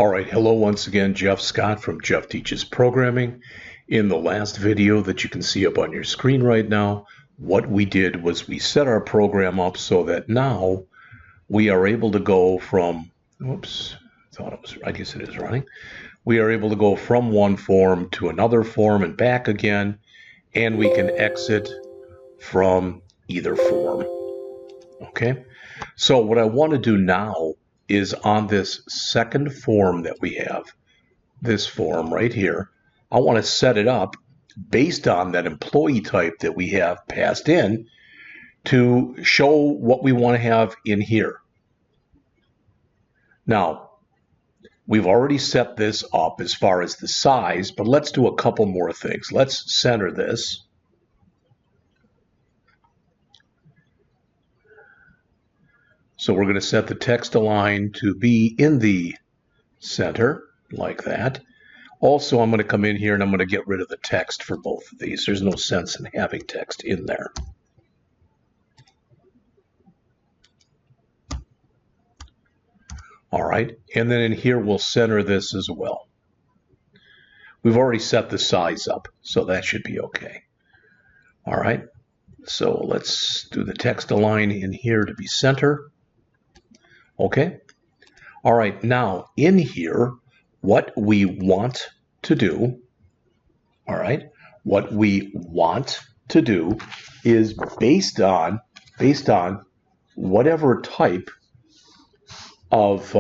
All right, hello once again, Jeff Scott from Jeff Teaches Programming. In the last video that you can see up on your screen right now, what we did was we set our program up so that now we are able to go from, I guess it is running. We are able to go from one form to another form and back again, and we can exit from either form. Okay, so what I want to do now is on this second form that we have, this form right here, I want to set it up based on that employee type that we have passed in to show what we want to have in here. Now, we've already set this up as far as the size, but let's do a couple more things. Let's center this. So we're going to set the text align to be in the center, like that. Also, I'm going to come in here and I'm going to get rid of the text for both of these. There's no sense in having text in there. All right, and then in here we'll center this as well. We've already set the size up, so that should be okay. All right, so let's do the text align in here to be center. Okay. All right, now in here, what we want to do, all right, what we want to do is based on whatever type of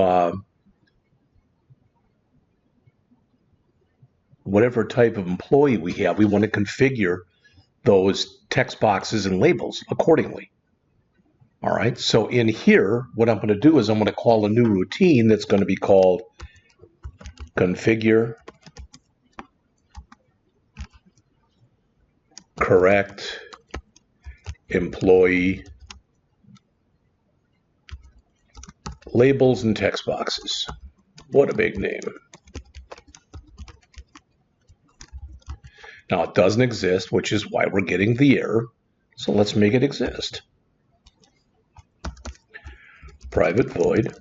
employee we have, we want to configure those text boxes and labels accordingly. All right, so in here, what I'm going to do is I'm going to call a new routine that's going to be called configure correct employee labels and text boxes. What a big name. Now it doesn't exist, which is why we're getting the error. So let's make it exist. Private void.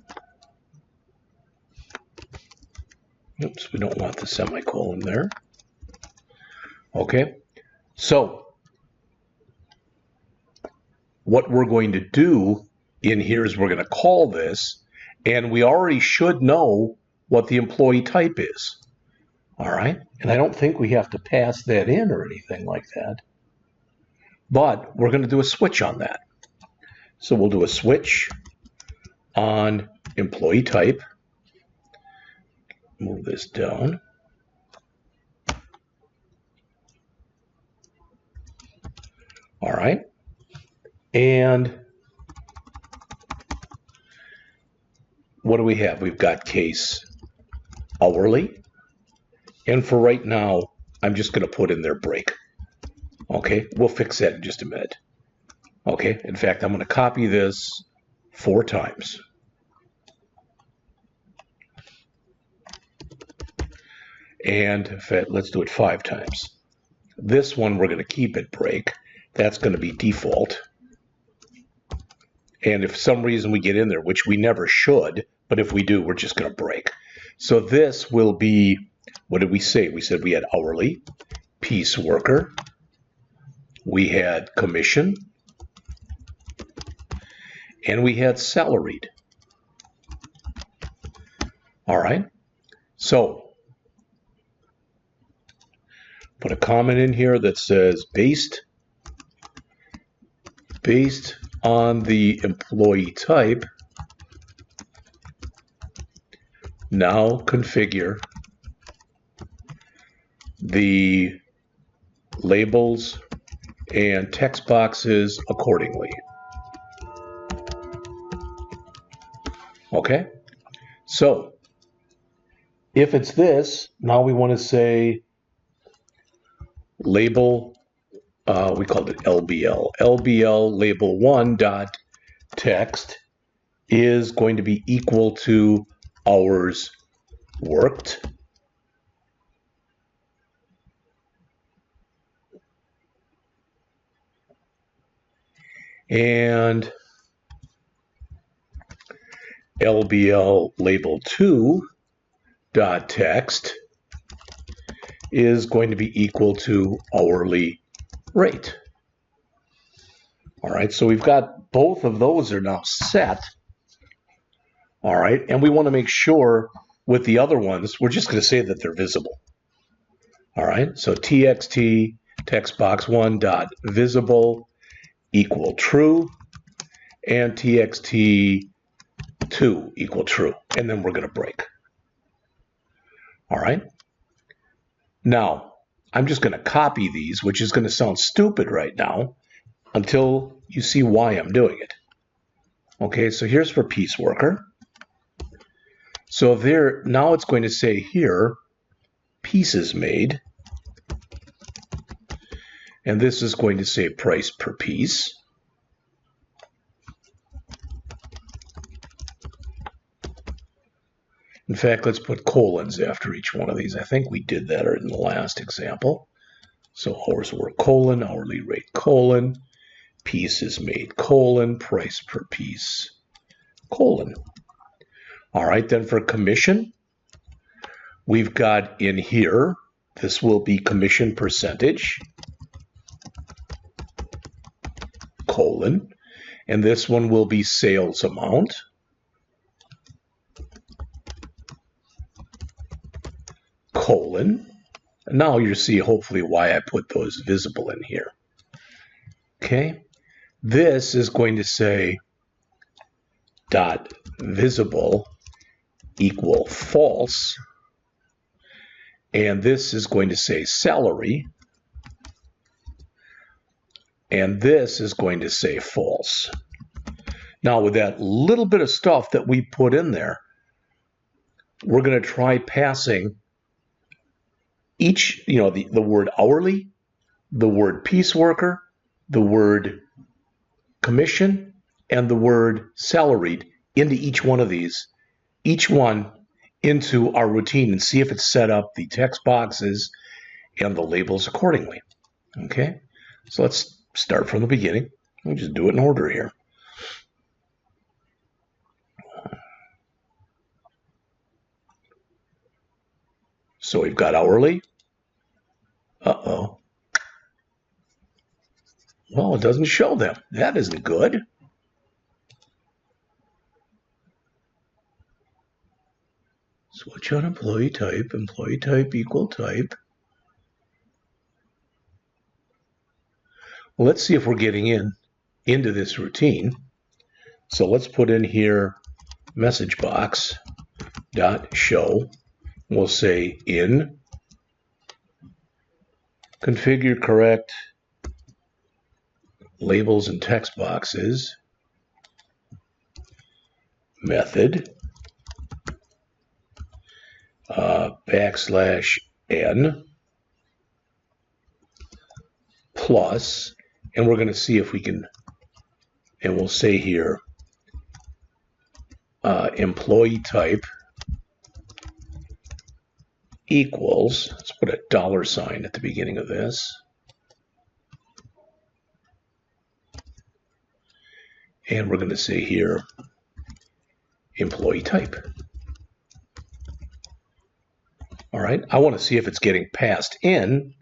Oops, we don't want the semicolon there. Okay, so what we're going to do in here is we're going to call this, and we already should know what the employee type is. All right, and I don't think we have to pass that in or anything like that, but we're going to do a switch on that. So we'll do a switch on employee type. Move this down. All right. And what do we have? We've got case hourly. And for right now, I'm just going to put in their break. Okay, we'll fix that in just a minute. Okay, in fact, I'm going to copy this 4 times. And in fact, let's do it 5 times. This one we're going to keep at break. That's going to be default. And if for some reason we get in there, which we never should, but if we do, we're just going to break. So this will be, what did we say? We said we had hourly, piece worker, we had commission, and we had salaried. All right, so put a comment in here that says based on the employee type, now configure the labels and text boxes accordingly. Okay, so if it's this, now we want to say label, we called it LBL. LBL label 1 dot text is going to be equal to hours worked. And LBL label 2 dot text is going to be equal to hourly rate. All right, so we've got both of those are now set. All right, and we want to make sure with the other ones, we're just going to say that they're visible. All right, so txt text box 1 dot visible equal true, and txt 2 equal true, and then we're going to break. All right. Now, I'm just going to copy these, which is going to sound stupid right now until you see why I'm doing it. Okay, so here's for piece worker. So there, now it's going to say here, pieces made. And this is going to say price per piece. In fact, let's put colons after each one of these. I think we did that in the last example. So hours work colon, hourly rate colon, pieces made colon, price per piece colon. All right, then for commission, we've got in here, this will be commission percentage, colon, and this one will be sales amount, colon. And now you see hopefully why I put those visible in here. Okay, this is going to say dot visible equal false, and this is going to say salary, and this is going to say false. Now with that little bit of stuff that we put in there, we're going to try passing each, the word hourly, the word piece worker, the word commission, and the word salaried into each one of these, each one into our routine, and see if it's set up the text boxes and the labels accordingly. Okay, so let's start from the beginning. We'll just do it in order here. So we've got hourly. Uh-oh. Well, it doesn't show them. That isn't good. Switch on employee type equal type. Well, let's see if we're getting into this routine. So let's put in here message box dot show. We'll say in configure correct labels and text boxes method \n plus, and we're going to see if we can, and we'll say here employee type equals, let's put a $sign at the beginning of this, and we're going to say here employee type. All right, I want to see if it's getting passed in,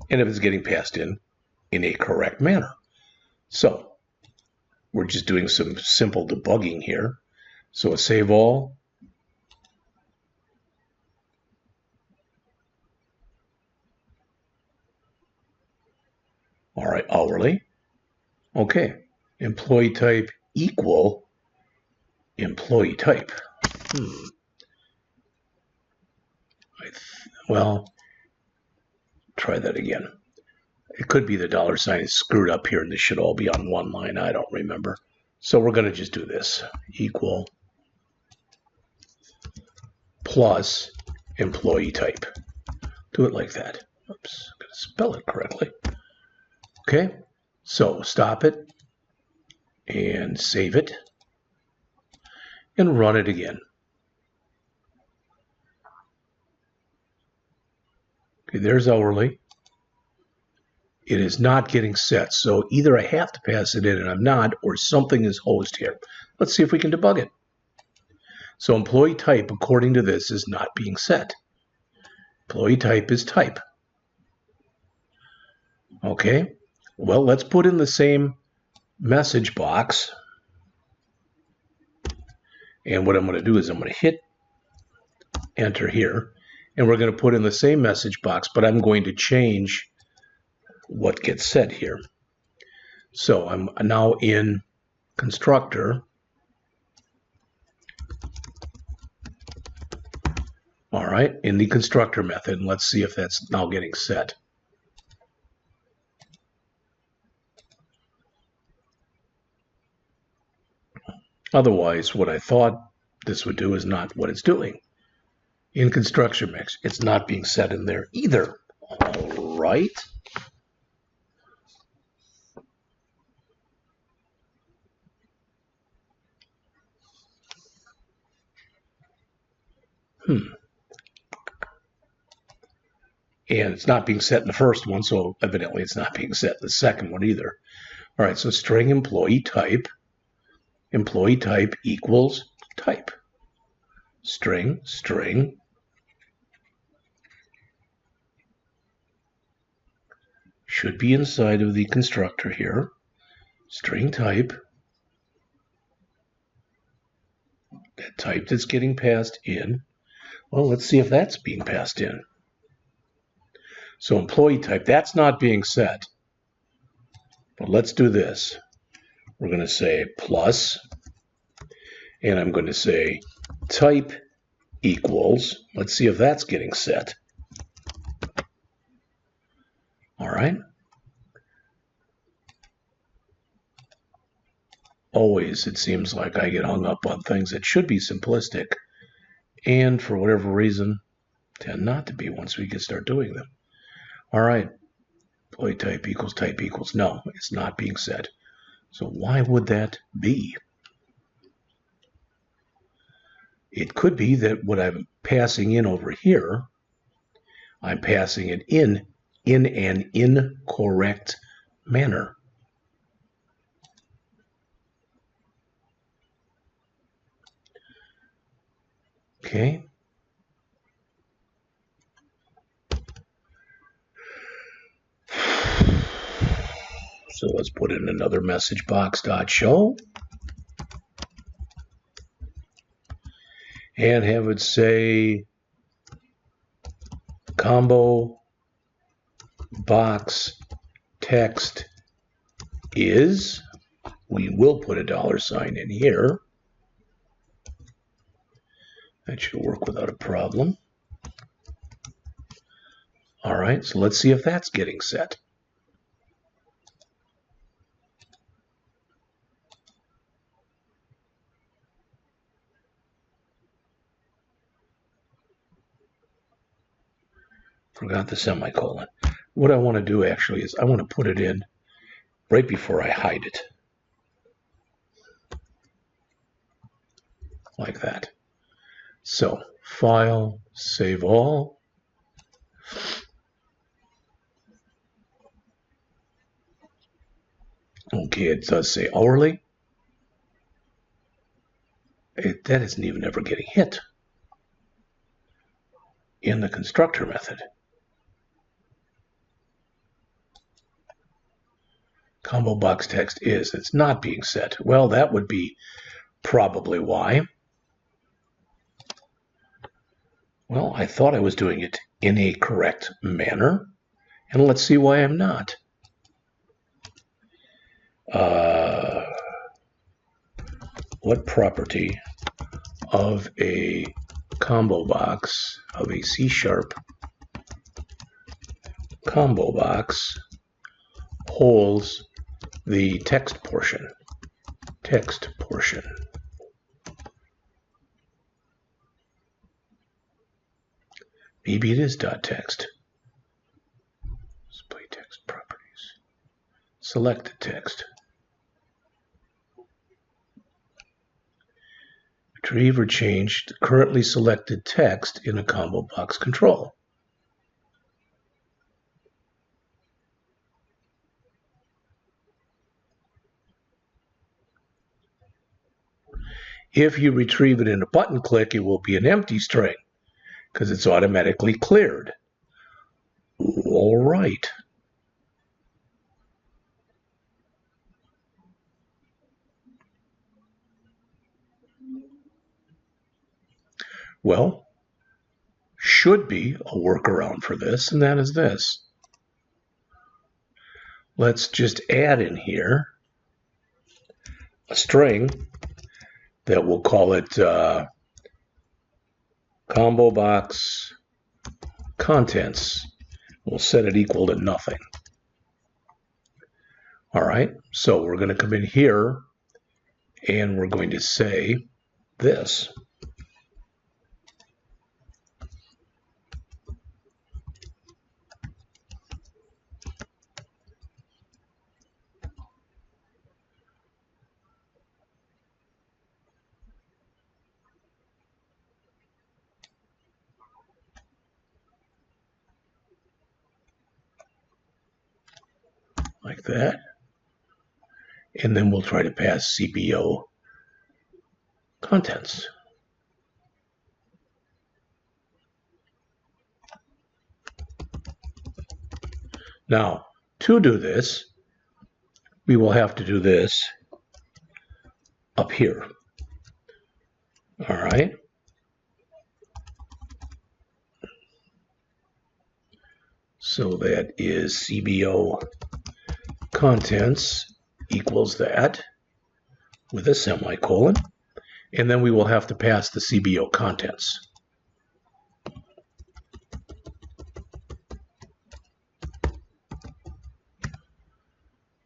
and if it's getting passed in a correct manner. So we're just doing some simple debugging here. So a save all. All right, hourly. Okay, employee type equal employee type. Well, try that again. It could be the $sign is screwed up here and this should all be on one line. I don't remember. So we're going to just do this. Equal plus employee type. Do it like that. Oops, got to spell it correctly. Okay, so stop it and save it and run it again. Okay, there's hourly. It is not getting set, so either I have to pass it in and I'm not, or something is hosed here. Let's see if we can debug it. So employee type, according to this, is not being set. Employee type is type. Okay, well, let's put in the same message box. And what I'm going to do is I'm going to hit enter here. And we're going to put in the same message box, but I'm going to change what gets set here. So I'm now in constructor. All right, in the constructor method. And let's see if that's now getting set. Otherwise, what I thought this would do is not what it's doing. In construction mix, it's not being set in there either. All right. And it's not being set in the first one, so evidently it's not being set in the second one either. All right, so string employee type equals type. String, should be inside of the constructor here. String type, that type that's getting passed in. Well, let's see if that's being passed in. So employee type, that's not being set. But let's do this. We're going to say plus, and I'm going to say type equals. Let's see if that's getting set. All right. Always, it seems like I get hung up on things that should be simplistic, and for whatever reason, tend not to be once we start doing them. All right. Employee type equals. No, it's not being set. So why would that be? It could be that what I'm passing in over here, I'm passing it in an incorrect manner. Okay. So let's put in another message box.show and have it say combo box text is. We will put a $sign in here. That should work without a problem. All right, so let's see if that's getting set. Forgot the semicolon. What I want to do actually is I want to put it in right before I hide it. Like that. So, file, save all. Okay, it does say hourly. That isn't even ever getting hit in the constructor method. Combo box text is. It's not being set. Well, that would be probably why. Well, I thought I was doing it in a correct manner, and let's see why I'm not. What property of a combo box, of a C# combo box, holds the text portion? Maybe it is .text. Display text properties. Select text. Retrieve or change the currently selected text in a combo box control. If you retrieve it in a button click, it will be an empty string because it's automatically cleared. All right. Well, should be a workaround for this, and that is this. Let's just add in here a string that we'll call it combo box contents. We'll set it equal to nothing. All right, so we're going to come in here and we're going to say this. Like that. And then we'll try to pass CBO contents. Now, to do this, we will have to do this up here. All right. So that is CBO contents equals that with a semicolon. And then we will have to pass the CBO contents.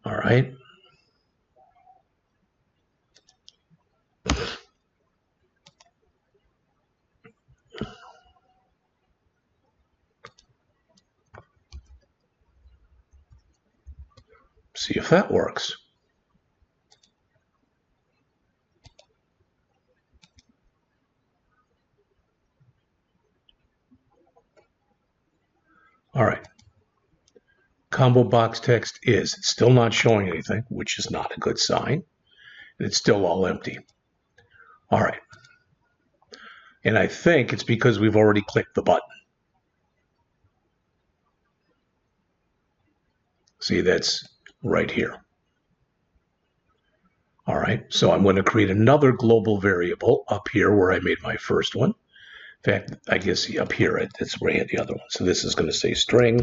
All right. See if that works. All right. Combo box text is still not showing anything, which is not a good sign. And it's still all empty. All right. And I think it's because we've already clicked the button. See, that's right here. All right, so I'm going to create another global variable up here where I made my first one. In fact, I guess up here, that's where I had the other one. So this is going to say string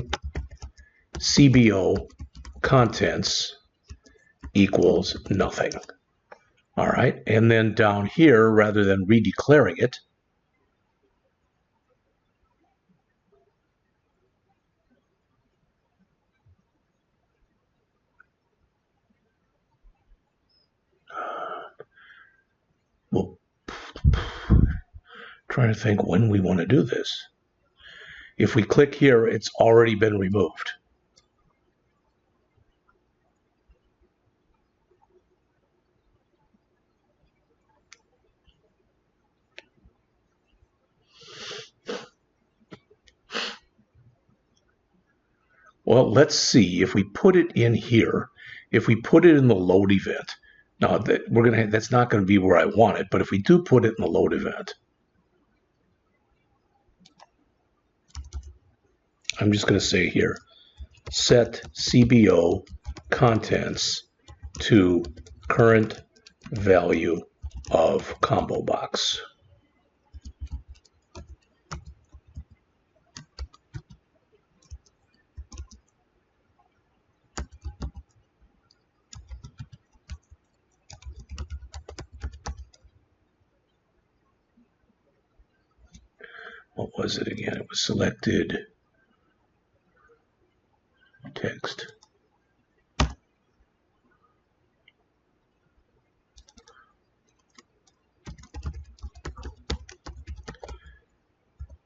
CBO contents equals nothing. All right, and then down here, rather than redeclaring it, we'll try to think when we want to do this. If we click here, it's already been removed. Well, let's see if we put it in here. If we put it in the load event, now that's not going to be where I want it, but if we do put it in the load event, I'm just going to say here, set CBO contents to current value of combo box. What was it again? It was selected text.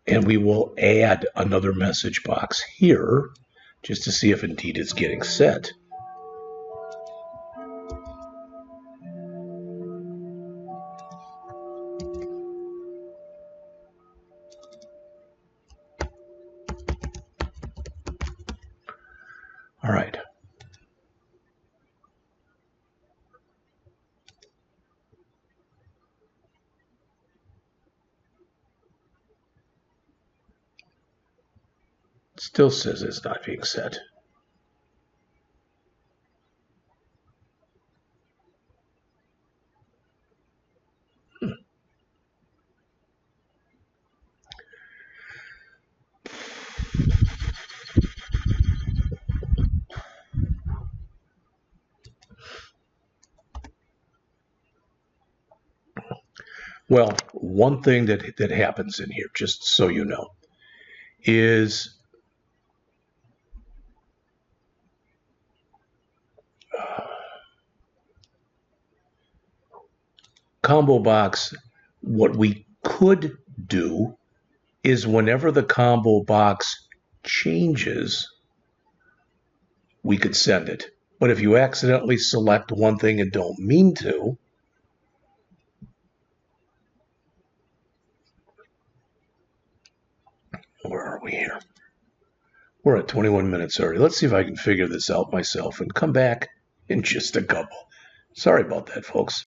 And we will add another message box here just to see if indeed it's getting set. All right. Still says it's not being set. Well, one thing that happens in here, just so you know, is combo box. What we could do is whenever the combo box changes, we could send it. But if you accidentally select one thing and don't mean to, where are we here? We're at 21 minutes already. Let's see if I can figure this out myself and come back in just a couple. Sorry about that, folks.